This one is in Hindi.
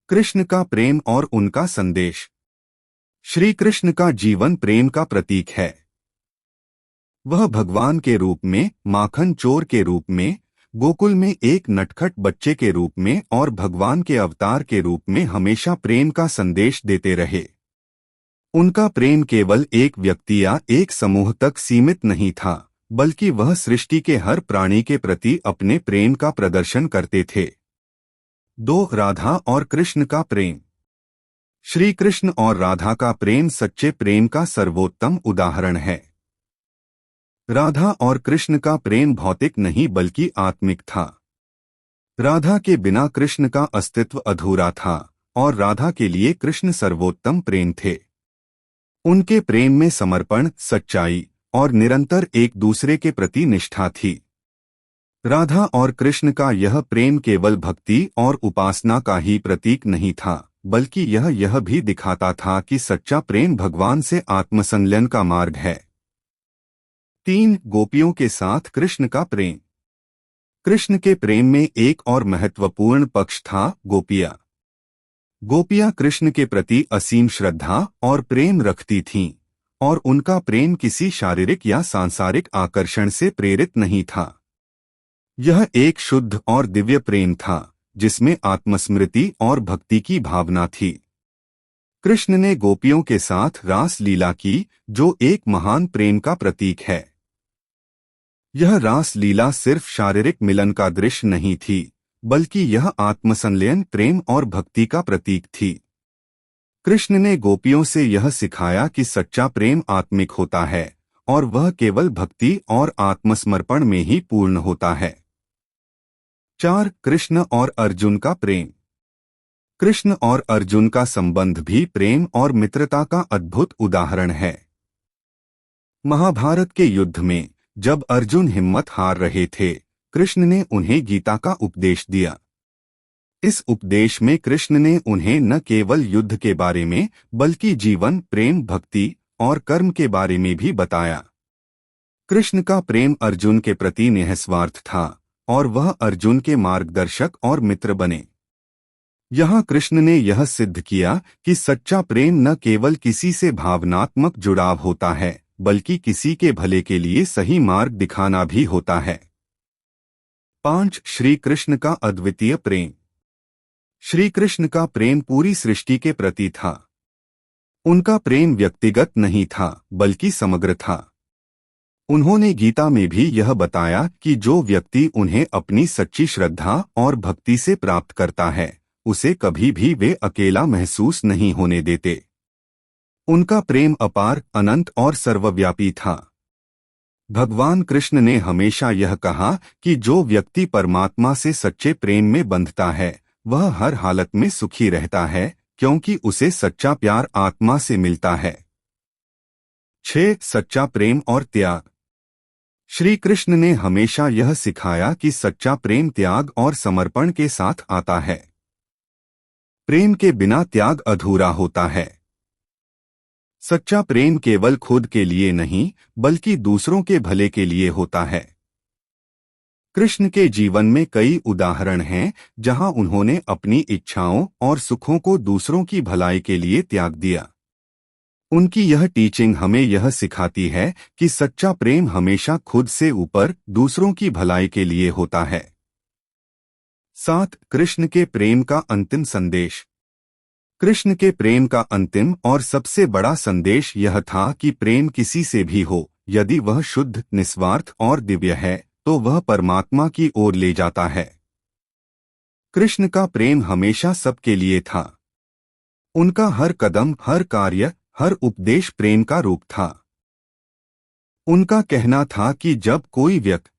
कृष्ण का प्रेम और उनका संदेश। श्री कृष्ण का जीवन प्रेम का प्रतीक है। वह भगवान के रूप में, माखन चोर के रूप में, गोकुल में एक नटखट बच्चे के रूप में और भगवान के अवतार के रूप में हमेशा प्रेम का संदेश देते रहे। उनका प्रेम केवल एक व्यक्ति या एक समूह तक सीमित नहीं था, बल्कि वह सृष्टि के हर प्राणी के प्रति अपने प्रेम का प्रदर्शन करते थे। 2. राधा और कृष्ण का प्रेम। श्री कृष्ण और राधा का प्रेम सच्चे प्रेम का सर्वोत्तम उदाहरण है। राधा और कृष्ण का प्रेम भौतिक नहीं बल्कि आत्मिक था। राधा के बिना कृष्ण का अस्तित्व अधूरा था और राधा के लिए कृष्ण सर्वोत्तम प्रेम थे। उनके प्रेम में समर्पण, सच्चाई और निरंतर एक दूसरे के प्रति निष्ठा थी। राधा और कृष्ण का यह प्रेम केवल भक्ति और उपासना का ही प्रतीक नहीं था, बल्कि यह भी दिखाता था कि सच्चा प्रेम भगवान से आत्मसंलयन का मार्ग है। 3. गोपियों के साथ कृष्ण का प्रेम। कृष्ण के प्रेम में एक और महत्वपूर्ण पक्ष था, गोपियां। गोपियां कृष्ण के प्रति असीम श्रद्धा और प्रेम रखती थीं, और उनका प्रेम किसी शारीरिक या सांसारिक आकर्षण से प्रेरित नहीं था। यह एक शुद्ध और दिव्य प्रेम था, जिसमें आत्मस्मृति और भक्ति की भावना थी। कृष्ण ने गोपियों के साथ रास लीला की, जो एक महान प्रेम का प्रतीक है। यह रास लीला सिर्फ शारीरिक मिलन का दृश्य नहीं थी, बल्कि यह आत्मसंलयन, प्रेम और भक्ति का प्रतीक थी। कृष्ण ने गोपियों से यह सिखाया कि सच्चा प्रेम आत्मिक होता है और वह केवल भक्ति और आत्मसमर्पण में ही पूर्ण होता है। 4. कृष्ण और अर्जुन का प्रेम। कृष्ण और अर्जुन का संबंध भी प्रेम और मित्रता का अद्भुत उदाहरण है। महाभारत के युद्ध में जब अर्जुन हिम्मत हार रहे थे, कृष्ण ने उन्हें गीता का उपदेश दिया। इस उपदेश में कृष्ण ने उन्हें न केवल युद्ध के बारे में, बल्कि जीवन, प्रेम, भक्ति और कर्म के बारे में भी बताया। कृष्ण का प्रेम अर्जुन के प्रति निस्वार्थ था और वह अर्जुन के मार्गदर्शक और मित्र बने। यहाँ कृष्ण ने यह सिद्ध किया कि सच्चा प्रेम न केवल किसी से भावनात्मक जुड़ाव होता है, बल्कि किसी के भले के लिए सही मार्ग दिखाना भी होता है। 5. श्री कृष्ण का अद्वितीय प्रेम। श्री कृष्ण का प्रेम पूरी सृष्टि के प्रति था। उनका प्रेम व्यक्तिगत नहीं था, बल्कि समग्र था। उन्होंने गीता में भी यह बताया कि जो व्यक्ति उन्हें अपनी सच्ची श्रद्धा और भक्ति से प्राप्त करता है, उसे कभी भी वे अकेला महसूस नहीं होने देते। उनका प्रेम अपार, अनंत और सर्वव्यापी था। भगवान कृष्ण ने हमेशा यह कहा कि जो व्यक्ति परमात्मा से सच्चे प्रेम में बंधता है, वह हर हालत में सुखी रहता है, क्योंकि उसे सच्चा प्यार आत्मा से मिलता है। 6. सच्चा प्रेम और त्याग। श्री कृष्ण ने हमेशा यह सिखाया कि सच्चा प्रेम त्याग और समर्पण के साथ आता है। प्रेम के बिना त्याग अधूरा होता है। सच्चा प्रेम केवल खुद के लिए नहीं, बल्कि दूसरों के भले के लिए होता है। कृष्ण के जीवन में कई उदाहरण हैं जहां उन्होंने अपनी इच्छाओं और सुखों को दूसरों की भलाई के लिए त्याग दिया। उनकी यह टीचिंग हमें यह सिखाती है कि सच्चा प्रेम हमेशा खुद से ऊपर दूसरों की भलाई के लिए होता है। 7. कृष्ण के प्रेम का अंतिम संदेश। कृष्ण के प्रेम का अंतिम और सबसे बड़ा संदेश यह था कि प्रेम किसी से भी हो, यदि वह शुद्ध, निस्वार्थ और दिव्य है, तो वह परमात्मा की ओर ले जाता है। कृष्ण का प्रेम हमेशा सबके लिए था। उनका हर कदम, हर कार्य, हर उपदेश प्रेम का रूप था। उनका कहना था कि जब कोई व्यक्ति